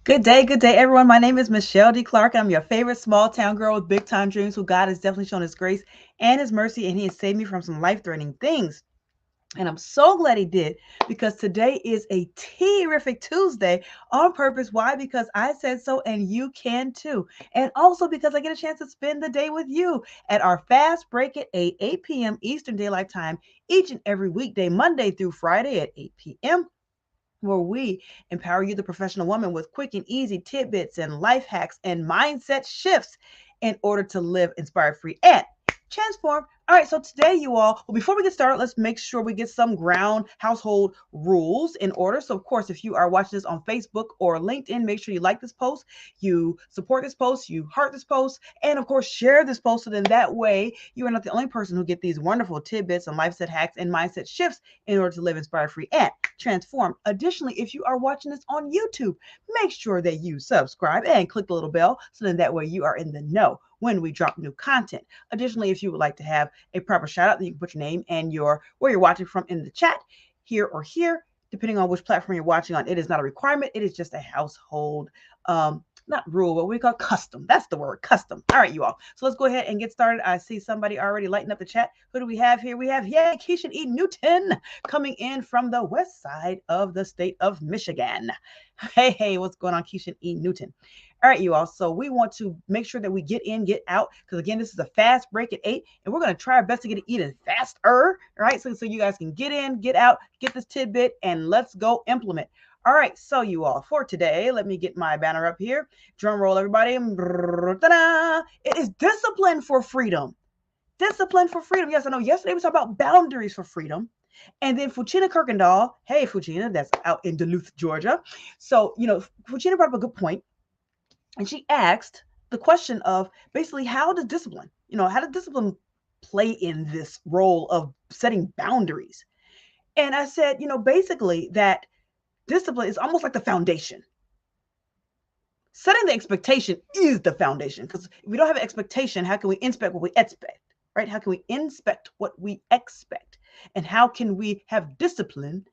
Good day, everyone. My name is MicheleDClark. I'm your favorite small town girl with big time dreams who God has definitely shown his grace and his mercy, and he has saved me from some life threatening things. And I'm so glad he did because today is a terrific Tuesday on purpose. Why? Because I said so, and you can too. And also because I get a chance to spend the day with you at our fast break at 8 p.m. Eastern Daylight Time each and every weekday, Monday through Friday at 8 p.m., where we empower you, the professional woman, with quick and easy tidbits and life hacks and mindset shifts in order to live inspired, free, and transform. All right, so today, you all, well, before we get started, let's make sure we get some ground household rules in order. So, of course, if you are watching this on Facebook or LinkedIn, make sure you like this post, you support this post, you heart this post, and of course, share this post. So then that way, you are not the only person who get these wonderful tidbits and mindset hacks and mindset shifts in order to live inspired, free, and transform. Additionally, if you are watching this on YouTube, make sure that you subscribe and click the little bell so then that way you are in the know when we drop new content. Additionally, if you would like to have a proper shout out, then you can put your name and your where you're watching from in the chat, here or here, depending on which platform you're watching on. It is not a requirement. It is just a household not rule, but we call custom. That's the word, custom. All right, you all. So let's go ahead and get started. I see somebody already lighting up the chat. Who do we have here? We have, yay, Keisha E. Newton coming in from the west side of the state of Michigan. Hey, what's going on, Keisha E. Newton? All right, you all. So we want to make sure that we get in, get out, because again, this is a fast break at 8, and we're going to try our best to get it even faster. All right, so you guys can get in, get out, get this tidbit, and let's go implement. All right, so you all, for today, let me get my banner up here. Drum roll, everybody. It is discipline for freedom. Discipline for freedom. Yes, I know. Yesterday we talked about boundaries for freedom. And then Fuchina Kirkendall, hey, Fuchina, that's out in Duluth, Georgia. So, Fuchina brought up a good point, and she asked the question of basically how does discipline play in this role of setting boundaries? And I said, basically that discipline is almost like the foundation. Setting the expectation is the foundation, because if we don't have an expectation, how can we inspect what we expect, right? How can we inspect what we expect? And how can we have discipline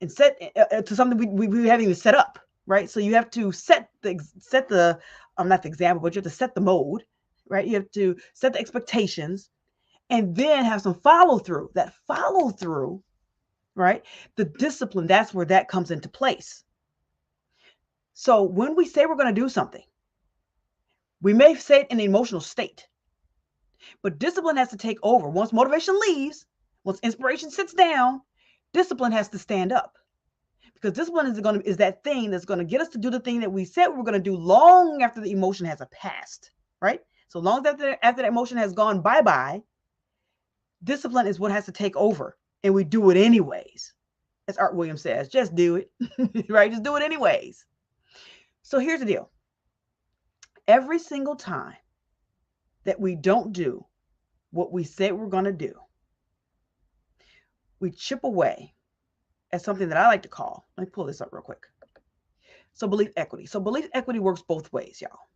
and set to something we haven't even set up, right? So you have to set the not the example, but you have to set the mode, right? You have to set the expectations and then have some follow through. That follow through, right? The discipline, that's where that comes into place. So when we say we're going to do something, we may say it in an emotional state, but discipline has to take over. Once motivation leaves, once inspiration sits down, discipline has to stand up, because discipline is that thing that's going to get us to do the thing that we said we were going to do long after the emotion has passed, right? So long as after that emotion has gone bye bye, discipline is what has to take over, and we do it anyways. As Art Williams says, just do it, right? Just do it anyways. So here's the deal. Every single time that we don't do what we said we're going to do, we chip away at something that I like to call, let me pull this up real quick. So belief equity. So belief equity works both ways, y'all.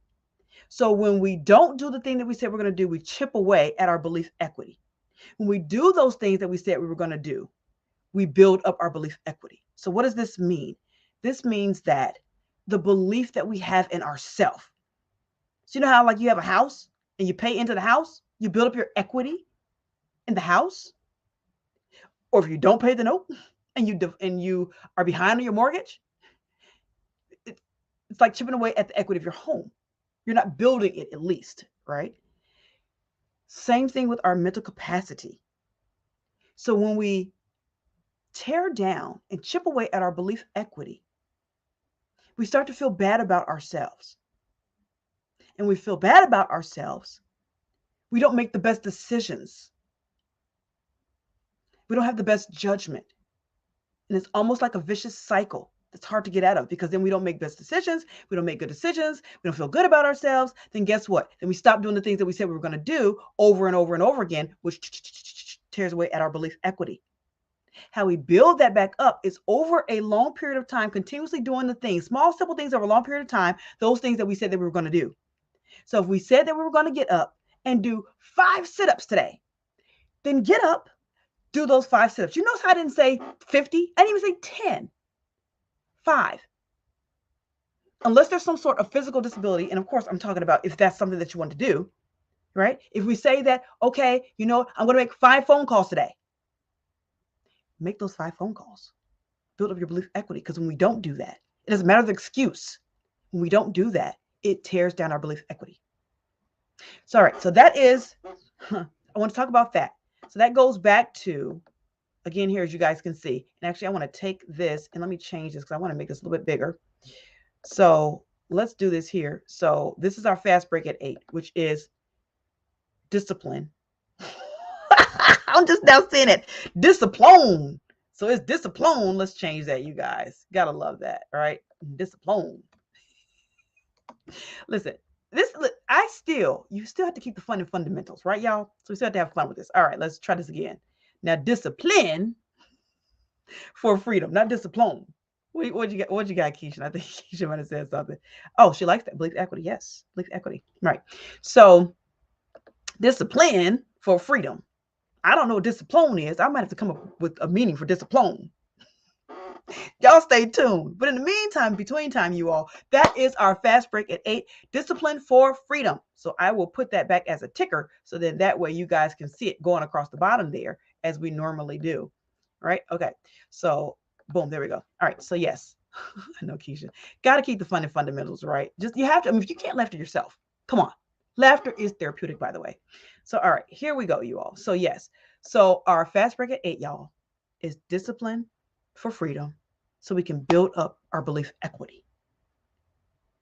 So when we don't do the thing that we said we're going to do, we chip away at our belief equity. When we do those things that we said we were going to do, we build up our belief equity. So what does this mean? This means that the belief that we have in ourselves. So you know how like you have a house and you pay into the house, you build up your equity in the house. Or if you don't pay the note and you are behind on your mortgage, it's like chipping away at the equity of your home. You're not building it, at least, right? Same thing with our mental capacity. So when we tear down and chip away at our belief equity, we start to feel bad about ourselves. And we feel bad about ourselves. We don't make the best decisions. We don't have the best judgment. And it's almost like a vicious cycle that's hard to get out of, because then we don't make best decisions. We don't make good decisions. We don't feel good about ourselves. Then guess what? Then we stop doing the things that we said we were going to do over and over and over again, which tears away at our belief equity. How we build that back up is over a long period of time, continuously doing the things, small, simple things over a long period of time, those things that we said that we were going to do. So if we said that we were going to get up and do 5 sit-ups today, then get up, do those 5 sit-ups. You notice how I didn't say 50? I didn't even say 10. 5. unless there's some sort of physical disability, and of course, I'm talking about if that's something that you want to do, right? If we say that, okay, I'm going to make 5 phone calls today, make those 5 phone calls. Build up your belief equity, because when we don't do that, it doesn't matter the excuse. When we don't do that, it tears down our belief equity. So, all right, so that is, I want to talk about that. So that goes back to, again, here, as you guys can see, and actually I want to take this and let me change this because I want to make this a little bit bigger. So let's do this here. So this is our fast break at 8, which is discipline. I'm just now saying it. Discipline. So it's discipline. Let's change that, you guys. Gotta love that. All right. Discipline. Listen, you still have to keep the fun and fundamentals, right, y'all? So we still have to have fun with this. All right, let's try this again. Now, discipline for freedom, not discipline. What you got, Keisha? I think Keisha might have said something. Oh, she likes that. Belief equity. Yes. Belief equity. Right. So discipline for freedom. I don't know what discipline is. I might have to come up with a meaning for discipline. Y'all stay tuned. But in the meantime, between time, you all, that is our fast break at 8, discipline for freedom. So I will put that back as a ticker, so then that way you guys can see it going across the bottom there as we normally do. Right? Okay. So boom, there we go. All right. So yes, I know, Keisha, got to keep the fun and fundamentals, right? Just, you have to, if you can't laugh at yourself, come on. Laughter is therapeutic, by the way. So, all right, here we go, you all. So yes. So our fast break at 8, y'all, is discipline for freedom, so we can build up our belief equity.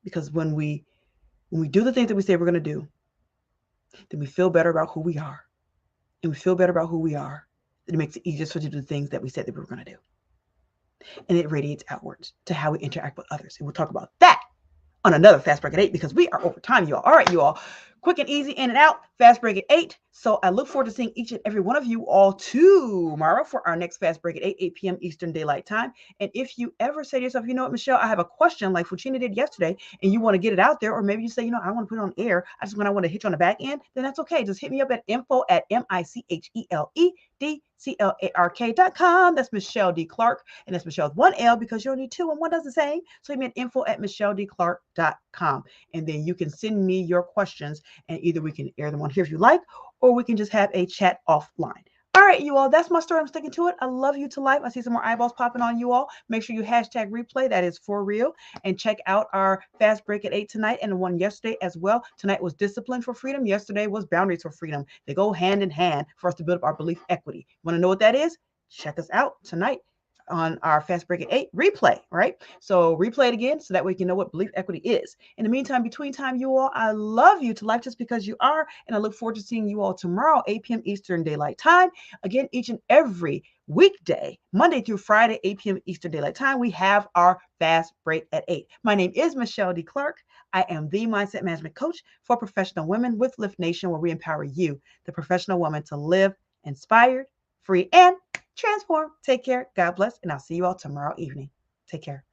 Because when we do the things that we say we're going to do, then we feel better about who we are. And we feel better about who we are. It makes it easier for us to do the things that we said that we were going to do. And it radiates outwards to how we interact with others. And we'll talk about that on another fast break at 8, because we are over time, you all. All right, you all. Quick and easy, in and out, fast break at 8. So I look forward to seeing each and every one of you all tomorrow for our next fast break at 8 p.m. Eastern Daylight Time. And if you ever say to yourself, you know what, Michelle, I have a question like Fuchina did yesterday, and you want to get it out there, or maybe you say, I want to put it on air, I want to hit you on the back end, then that's okay. Just hit me up at info@MicheleDClark.com. That's Michelle D. Clark, and that's Michelle with 1 L, because you don't need 2 and 1 does the same. So hit me at info@MicheleDClark.com, and then you can send me your questions, and either we can air them on here if you like, or we can just have a chat offline. All right, you all, that's my story. I'm sticking to it. I love you to life. I see some more eyeballs popping on you all. Make sure you hashtag replay. That is for real. And check out our fast break at 8 tonight, and the one yesterday as well. Tonight was discipline for freedom. Yesterday was boundaries for freedom. They go hand in hand for us to build up our belief equity. Want to know what that is? Check us out tonight on our fast break at 8 replay, right? So replay it again, so that way you can know what belief equity is. In the meantime, between time, you all, I love you to life just because you are, and I look forward to seeing you all tomorrow, 8 p.m. Eastern Daylight Time. Again, each and every weekday, Monday through Friday, 8 p.m. Eastern Daylight Time, we have our fast break at 8. My name is Michelle D. Clark. I am the mindset management coach for professional women with Lift Nation, where we empower you, the professional woman, to live inspired, free, and transform. Take care. God bless. And I'll see you all tomorrow evening. Take care.